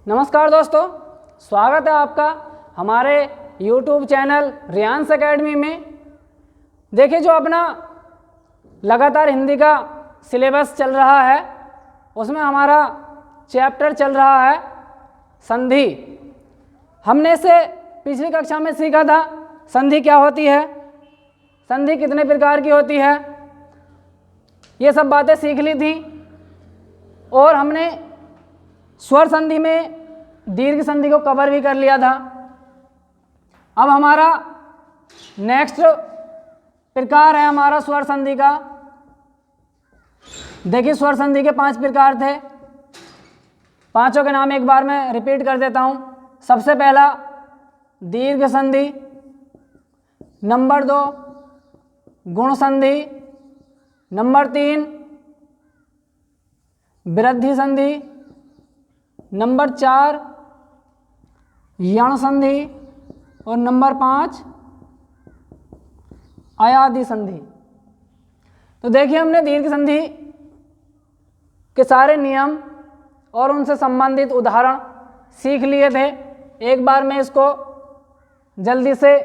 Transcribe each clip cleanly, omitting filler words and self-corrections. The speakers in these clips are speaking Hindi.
नमस्कार दोस्तों, स्वागत है आपका हमारे YouTube चैनल रियांस एकेडमी में। देखिए, जो अपना लगातार हिंदी का सिलेबस चल रहा है उसमें हमारा चैप्टर चल रहा है संधि। हमने इसे पिछली कक्षा में सीखा था, संधि क्या होती है, संधि कितने प्रकार की होती है, ये सब बातें सीख ली थी। और हमने स्वर संधि में दीर्घ संधि को कवर भी कर लिया था। अब हमारा नेक्स्ट प्रकार है हमारा स्वर संधि का। देखिए, स्वर संधि के 5 प्रकार थे, पांचों के नाम एक बार मैं रिपीट कर देता हूं। सबसे पहला दीर्घ संधि, नंबर 2 गुण संधि, नंबर 3 वृद्धि संधि, नंबर 4 यण संधि और नंबर 5 अयादि संधि। तो देखिए, हमने दीर्घ संधि के सारे नियम और उनसे संबंधित उदाहरण सीख लिए थे। एक बार मैं इसको जल्दी से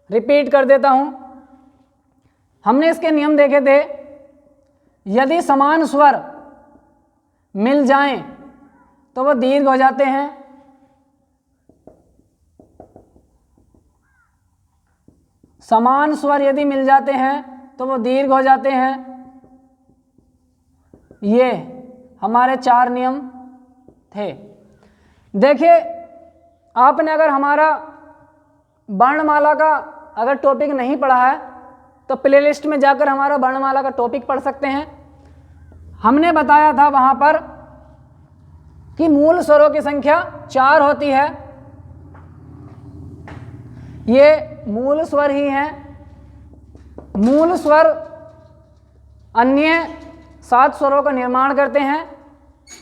रिपीट कर देता हूं। हमने इसके नियम देखे थे। यदि समान स्वर मिल जाएं तो वो दीर्घ हो जाते हैं। समान स्वर यदि मिल जाते हैं तो वो दीर्घ हो जाते हैं। ये हमारे 4 नियम थे। देखिए, आपने अगर हमारा वर्णमाला का अगर टॉपिक नहीं पढ़ा है तो प्लेलिस्ट में जाकर हमारा वर्णमाला का टॉपिक पढ़ सकते हैं। हमने बताया था वहाँ पर कि मूल स्वरों की संख्या 4 होती है। ये मूल स्वर ही हैं। मूल स्वर अन्य 7 स्वरों का निर्माण करते हैं,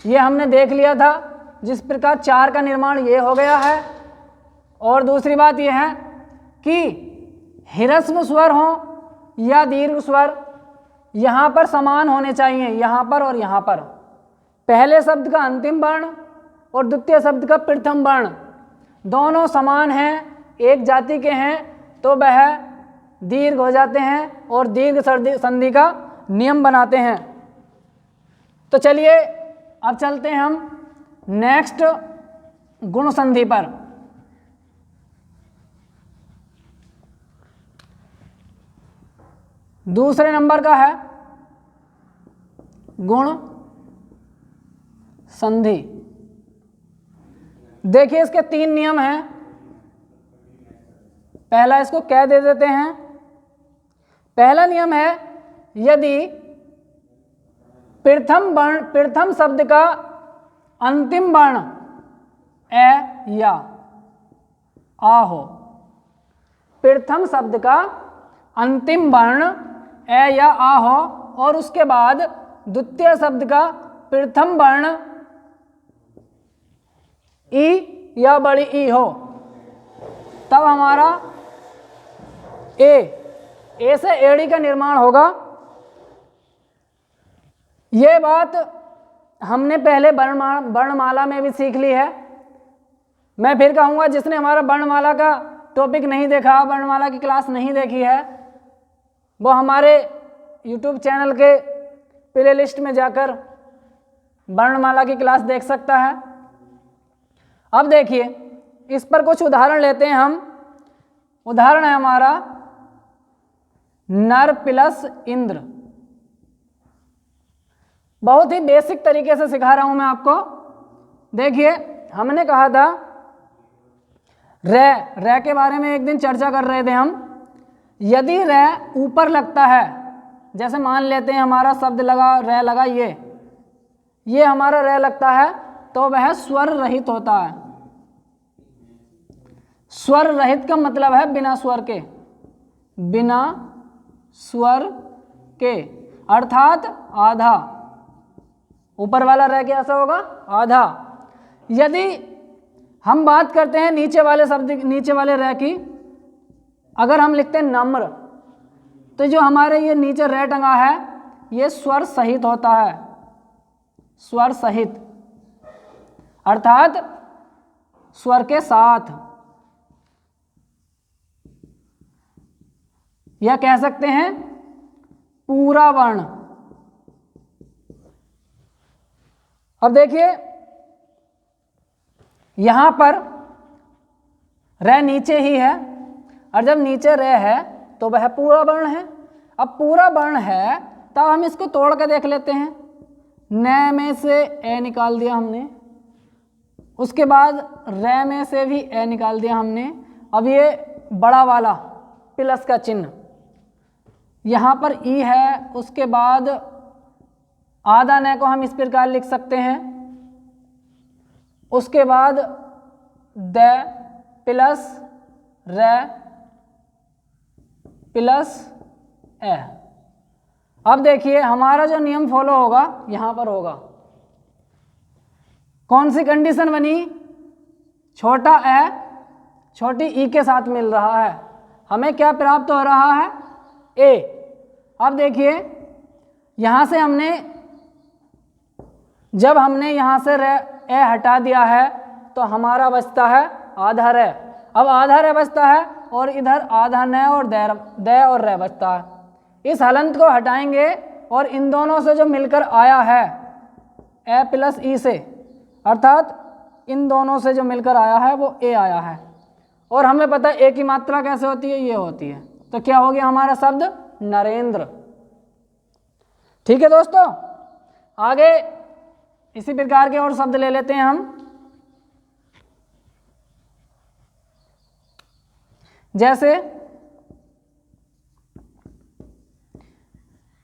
ये हमने देख लिया था। जिस प्रकार 4 का निर्माण ये हो गया है। और दूसरी बात यह है कि ह्रस्व स्वर हो या दीर्घ स्वर यहाँ पर समान होने चाहिए, यहाँ पर और यहाँ पर। पहले शब्द का अंतिम वर्ण और द्वितीय शब्द का प्रथम वर्ण दोनों समान हैं, एक जाति के हैं, तो वह दीर्घ हो जाते हैं और दीर्घ संधि का नियम बनाते हैं। तो चलिए अब चलते हैं हम नेक्स्ट गुण संधि पर। दूसरे नंबर का है गुण संधि। देखिए, इसके 3 नियम हैं। पहला इसको क्या दे देते हैं। पहला नियम है, यदि प्रथम शब्द का अंतिम वर्ण ए या आ हो, प्रथम शब्द का अंतिम वर्ण ए या आ हो और उसके बाद द्वितीय शब्द का प्रथम वर्ण ई या बड़ी ई हो, तब हमारा ए से एड़ी का निर्माण होगा। ये बात हमने पहले वर्णमाला में भी सीख ली है। मैं फिर कहूँगा, जिसने हमारा वर्णमाला का टॉपिक नहीं देखा, वर्णमाला की क्लास नहीं देखी है, वो हमारे YouTube चैनल के प्लेलिस्ट में जाकर वर्णमाला की क्लास देख सकता है। अब देखिए, इस पर कुछ उदाहरण लेते हैं हम। उदाहरण है हमारा नर प्लस इंद्र। बहुत ही बेसिक तरीके से सिखा रहा हूं मैं आपको। देखिए, हमने कहा था रे के बारे में एक दिन चर्चा कर रहे थे हम। यदि रे ऊपर लगता है, जैसे मान लेते हैं हमारा शब्द लगा रे लगा, ये हमारा रे लगता है, तो वह स्वर रहित होता है। स्वर रहित का मतलब है बिना स्वर के, बिना स्वर के, अर्थात आधा। ऊपर वाला रे कैसा होगा, आधा। यदि हम बात करते हैं नीचे वाले शब्द, नीचे वाले रे की, अगर हम लिखते हैं नम्र, तो जो हमारे ये नीचे रे टंगा है ये स्वर सहित होता है, स्वर सहित। अर्थात स्वर के साथ, या कह सकते हैं पूरा वर्ण। अब देखिए यहां पर र नीचे ही है, और जब नीचे र है तो वह पूरा वर्ण है। अब पूरा वर्ण है तब हम इसको तोड़ के देख लेते हैं। न में से ए निकाल दिया हमने, उसके बाद र में से भी ए निकाल दिया हमने। अब ये बड़ा वाला प्लस का चिन्ह, यहाँ पर ई है, उसके बाद आधा न को हम इस प्रकार लिख सकते हैं, उसके बाद द प्लस र प्लस ए। अब देखिए हमारा जो नियम फॉलो होगा यहां पर होगा, कौन सी कंडीशन बनी, छोटा ए छोटी ई के साथ मिल रहा है, हमें क्या प्राप्त हो रहा है, ए। अब देखिए यहां से हमने, जब हमने यहां से ए हटा दिया है तो हमारा बचता है आधा र। अब आधा र बचता है और इधर आधा न और द और र बचता है। इस हलंत को हटाएंगे और इन दोनों से जो मिलकर आया है ए प्लस ई से, अर्थात इन दोनों से जो मिलकर आया है वो ए आया है। और हमें पता है ए की मात्रा कैसे होती है, ये होती है। तो क्या हो गया हमारा शब्द, नरेंद्र। ठीक है दोस्तों, आगे इसी प्रकार के और शब्द ले लेते हैं हम। जैसे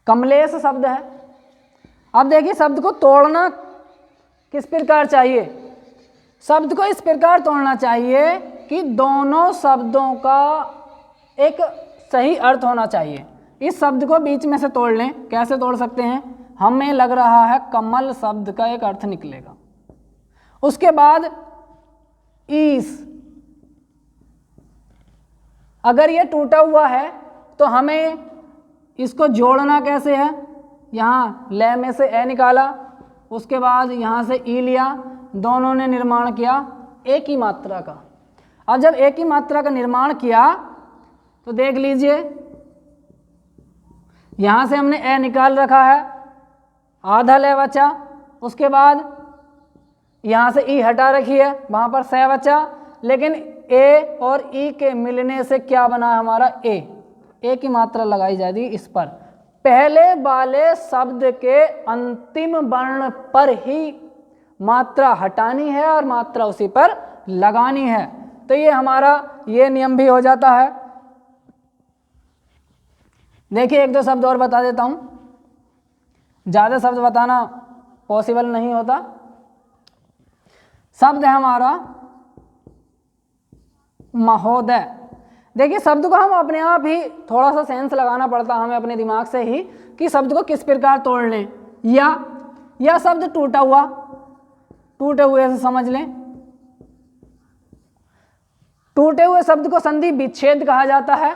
कमलेश शब्द है। अब देखिए शब्द को तोड़ना किस प्रकार चाहिए, शब्द को इस प्रकार तोड़ना चाहिए कि दोनों शब्दों का एक सही अर्थ होना चाहिए। इस शब्द को बीच में से तोड़ लें, कैसे तोड़ सकते हैं, हमें लग रहा है कमल शब्द का एक अर्थ निकलेगा। उसके बाद ईस, अगर ये टूटा हुआ है तो हमें इसको जोड़ना कैसे है, यहाँ ले में से ए निकाला, उसके बाद यहाँ से ई लिया, दोनों ने निर्माण किया एक ही मात्रा का। अब जब एक ही मात्रा का निर्माण किया तो देख लीजिए यहाँ से हमने ए निकाल रखा है, आधा ले बचा, उसके बाद यहाँ से ई हटा रखी है, वहाँ पर से बचा, लेकिन ए और ई के मिलने से क्या बना है हमारा, ए की मात्रा लगाई जाएगी इस पर। पहले वाले शब्द के अंतिम वर्ण पर ही मात्रा हटानी है और मात्रा उसी पर लगानी है। तो ये हमारा ये नियम भी हो जाता है। देखिए एक दो शब्द और बता देता हूँ, ज़्यादा शब्द बताना पॉसिबल नहीं होता। शब्द है हमारा महोदय। देखिए शब्द को हम अपने आप ही थोड़ा सा सेंस लगाना पड़ता हमें अपने दिमाग से ही कि शब्द को किस प्रकार तोड़ लें। या शब्द टूटा हुआ, टूटे हुए से समझ लें। टूटे हुए शब्द को संधि विच्छेद कहा जाता है।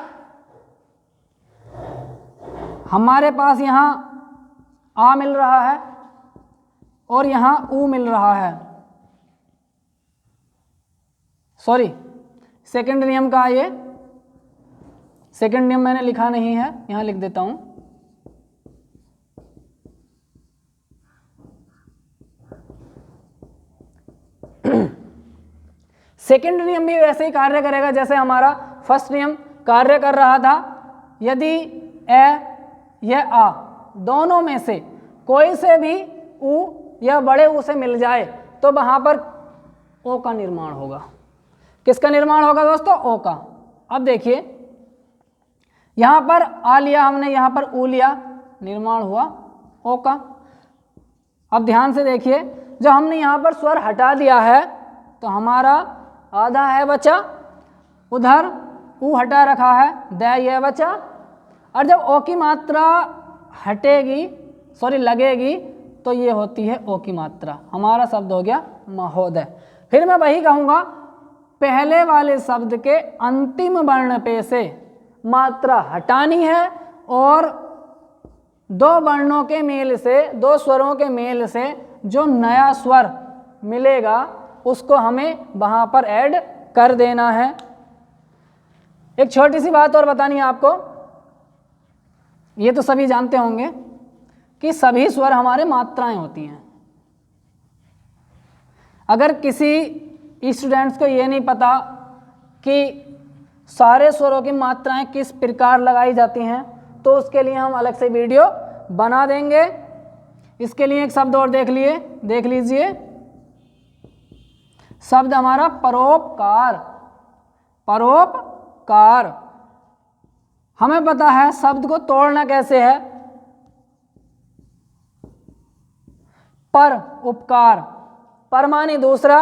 हमारे पास यहाँ आ मिल रहा है और यहाँ ऊ मिल रहा है, सॉरी सेकंड नियम का ये सेकंड नियम मैंने लिखा नहीं है, यहाँ लिख देता हूँ। सेकंड नियम भी वैसे ही कार्य करेगा जैसे हमारा फर्स्ट नियम कार्य कर रहा था। यदि ए या आ दोनों में से कोई से भी ऊ या बड़े ऊ से मिल जाए तो वहां पर ओ का निर्माण होगा। किसका निर्माण होगा दोस्तों, ओ का। अब देखिए यहां पर आ लिया हमने, यहां पर ऊ लिया, निर्माण हुआ ओ का। अब ध्यान से देखिए, जब हमने यहां पर स्वर हटा दिया है तो हमारा आधा है बचा, उधर ऊ हटा रखा है, द ये बचा। और जब ओ की मात्रा हटेगी, सॉरी लगेगी, तो ये होती है ओ की मात्रा। हमारा शब्द हो गया महोदय। फिर मैं वही कहूँगा, पहले वाले शब्द के अंतिम वर्ण पे से मात्रा हटानी है और दो वर्णों के मेल से, दो स्वरों के मेल से जो नया स्वर मिलेगा उसको हमें वहाँ पर ऐड कर देना है। एक छोटी सी बात और बतानी है आपको, ये तो सभी जानते होंगे कि सभी स्वर हमारे मात्राएं होती हैं। अगर किसी स्टूडेंट्स को ये नहीं पता कि सारे स्वरों की मात्राएं किस प्रकार लगाई जाती हैं, तो उसके लिए हम अलग से वीडियो बना देंगे। इसके लिए एक शब्द और देख लीजिए, शब्द हमारा परोपकार। परोपकार, हमें पता है शब्द को तोड़ना कैसे है। पर उपकार, पर मानी दूसरा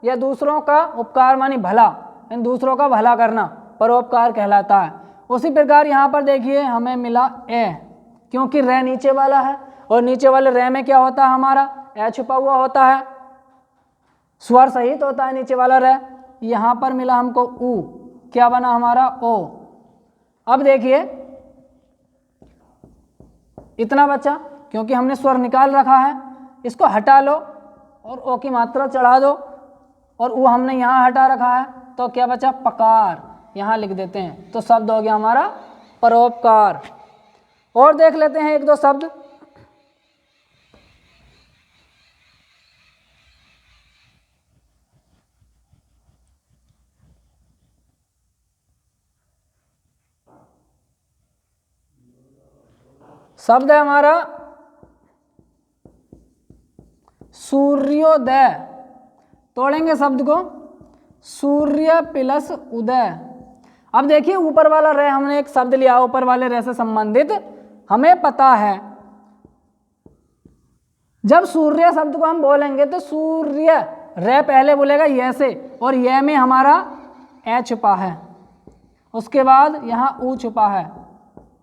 या दूसरों का, उपकार मानी भला, इन दूसरों का भला करना परोपकार कहलाता है। उसी प्रकार यहाँ पर देखिए हमें मिला ए, क्योंकि रे नीचे वाला है और नीचे वाले रे में क्या होता है हमारा ए छुपा हुआ होता है, स्वर सहित होता है नीचे वाला रे। यहाँ पर मिला हमको ऊ, क्या बना हमारा ओ। अब देखिए इतना बचा, क्योंकि हमने स्वर निकाल रखा है, इसको हटा लो और ओ की मात्रा चढ़ा दो, और ऊ हमने यहाँ हटा रखा है, तो क्या बचा पकार, यहाँ लिख देते हैं, तो शब्द हो गया हमारा परोपकार। और देख लेते हैं एक दो शब्द। शब्द है हमारा सूर्योदय, तोड़ेंगे शब्द को, सूर्य प्लस उदय। अब देखिए ऊपर वाला रे हमने एक शब्द लिया, ऊपर वाले रे से संबंधित हमें पता है, जब सूर्य शब्द को हम बोलेंगे तो सूर्य रे पहले बोलेगा ये से, और ये में हमारा ए छुपा है, उसके बाद यहाँ ऊ छुपा है,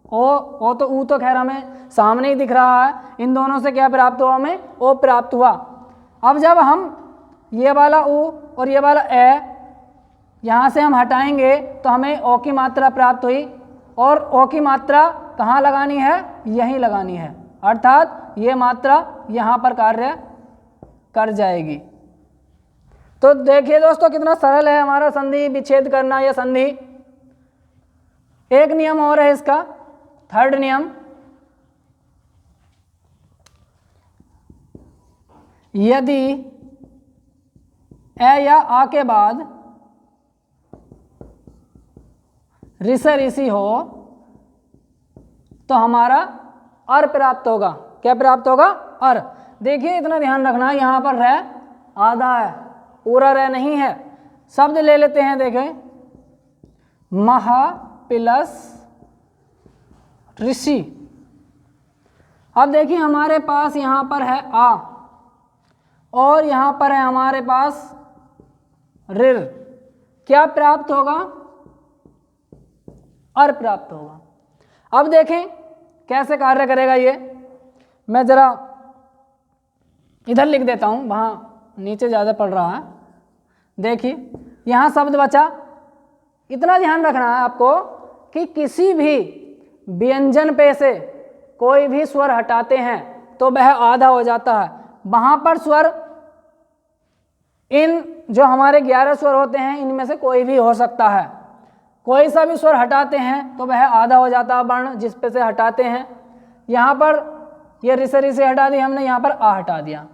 ओ तो ऊ तो खैर हमें सामने ही दिख रहा है, इन दोनों से क्या प्राप्त हुआ हमें ओ प्राप्त हुआ। अब जब हम ये वाला ऊ और ये वाला ए यहाँ से हम हटाएंगे तो हमें ओ की मात्रा प्राप्त हुई, और ओ की मात्रा कहाँ लगानी है, यहीं लगानी है, अर्थात ये मात्रा यहाँ पर कार्य कर जाएगी। तो देखिए दोस्तों कितना सरल है हमारा संधि विच्छेद करना या संधि। एक नियम और है इसका, थर्ड नियम, यदि ए या आ के बाद ऋषि ऋषि हो तो हमारा अर प्राप्त होगा। क्या प्राप्त होगा, अर। देखिए इतना ध्यान रखना, यहाँ पर रे आधा है, पूरा रे नहीं है। शब्द ले लेते हैं, देखें महा प्लस ऋषि। अब देखिए हमारे पास यहाँ पर है आ और यहाँ पर है हमारे पास ऋ, क्या प्राप्त होगा, अर प्राप्त होगा। अब देखें कैसे कार्य करेगा ये, मैं जरा इधर लिख देता हूँ, वहाँ नीचे ज़्यादा पड़ रहा है। देखिए यहाँ शब्द बचा, इतना ध्यान रखना है आपको कि किसी भी व्यंजन पे से कोई भी स्वर हटाते हैं तो वह आधा हो जाता है। वहाँ पर स्वर, इन जो हमारे 11 स्वर होते हैं इनमें से कोई भी हो सकता है, कोई सा भी स्वर हटाते हैं तो वह आधा हो जाता है वर्ण जिस पे से हटाते हैं। यहाँ पर ये ऋषि से हटा दी हमने, यहाँ पर आ हटा दिया,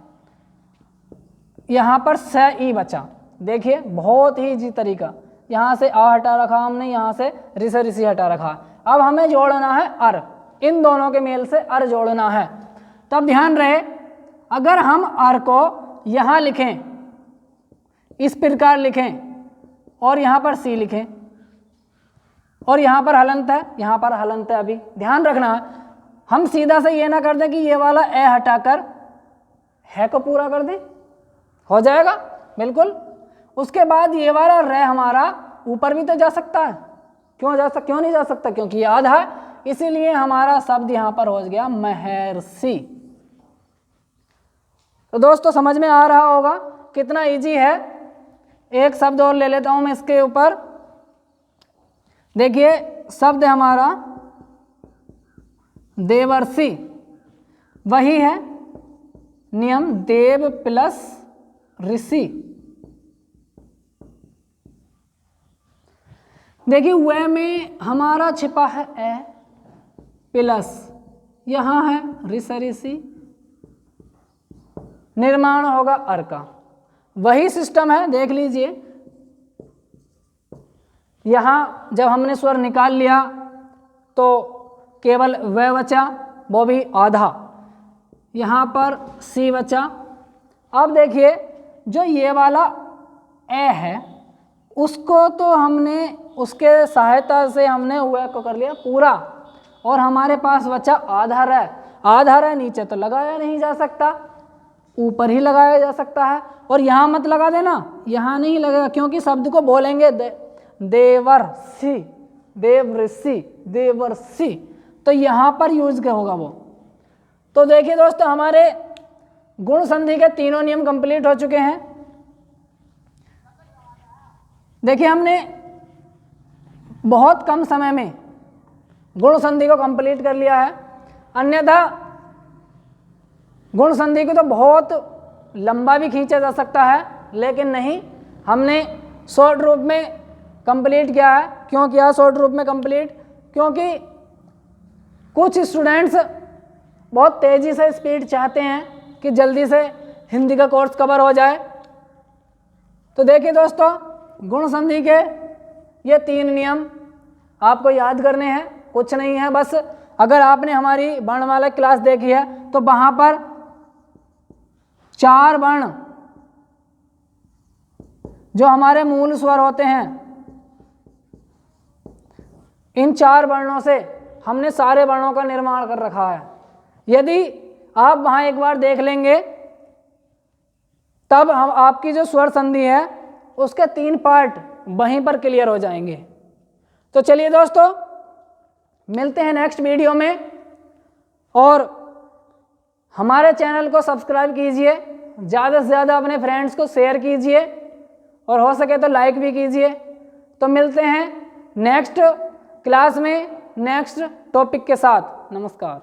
यहाँ पर स ई बचा। देखिए बहुत ही इजी तरीका, यहाँ से आ हटा रखा हमने, यहाँ से ऋषि हटा रखा। अब हमें जोड़ना है अर, इन दोनों के मेल से अर जोड़ना है। तब ध्यान रहे, अगर हम अर को यहाँ लिखें, इस प्रकार लिखें, और यहाँ पर सी लिखें, और यहाँ पर हलंत है, यहाँ पर हलंत है। अभी ध्यान रखना है, हम सीधा से ये ना कर दें कि ये वाला ए हटाकर है को पूरा कर दें, हो जाएगा बिल्कुल। उसके बाद ये वाला रे हमारा ऊपर भी तो जा सकता है, क्यों नहीं जा सकता, क्योंकि ये आधा है, इसीलिए हमारा शब्द यहाँ पर हो गया महर्षि। तो दोस्तों समझ में आ रहा होगा कितना इजी है। एक शब्द और ले लेता हूँ मैं इसके ऊपर। देखिए शब्द हमारा देवर्षि, वही है नियम, देव प्लस ऋषि। देखिए वे में हमारा छिपा है ए प्लस यहाँ है ऋषि, निर्माण होगा अर का। वही सिस्टम है, देख लीजिए यहाँ जब हमने स्वर निकाल लिया तो केवल व बचा, वो भी आधा, यहाँ पर सी बचा। अब देखिए जो ये वाला ए है उसको तो हमने उसके सहायता से हमने व को कर लिया पूरा, और हमारे पास बचा आधा र। आधा र नीचे तो लगाया नहीं जा सकता, ऊपर ही लगाया जा सकता है। और यहाँ मत लगा देना, यहाँ नहीं लगेगा क्योंकि शब्द को बोलेंगे देवर्षि, देवऋषि, देवर्षि, तो यहाँ पर यूज क्या होगा वो। तो देखिए दोस्तों हमारे गुण संधि के तीनों नियम कंप्लीट हो चुके हैं। देखिए हमने बहुत कम समय में गुण संधि को कंप्लीट कर लिया है, अन्यथा गुण संधि को तो बहुत लंबा भी खींचा जा सकता है, लेकिन नहीं, हमने शॉर्ट रूप में कंप्लीट किया है। क्यों किया शॉर्ट रूप में कंप्लीट? क्योंकि कुछ स्टूडेंट्स बहुत तेज़ी से स्पीड चाहते हैं कि जल्दी से हिंदी का कोर्स कवर हो जाए। तो देखिए दोस्तों गुण संधि के ये 3 नियम आपको याद करने हैं, कुछ नहीं है, बस अगर आपने हमारी वर्णमाला क्लास देखी है तो वहाँ पर 4 वर्ण जो हमारे मूल स्वर होते हैं, इन 4 वर्णों से हमने सारे वर्णों का निर्माण कर रखा है। यदि आप वहाँ एक बार देख लेंगे तब हम आपकी जो स्वर संधि है उसके 3 पार्ट वहीं पर क्लियर हो जाएंगे। तो चलिए दोस्तों मिलते हैं नेक्स्ट वीडियो में, और हमारे चैनल को सब्सक्राइब कीजिए, ज़्यादा से ज़्यादा अपने फ्रेंड्स को शेयर कीजिए, और हो सके तो लाइक भी कीजिए। तो मिलते हैं नेक्स्ट क्लास में नेक्स्ट टॉपिक के साथ। नमस्कार।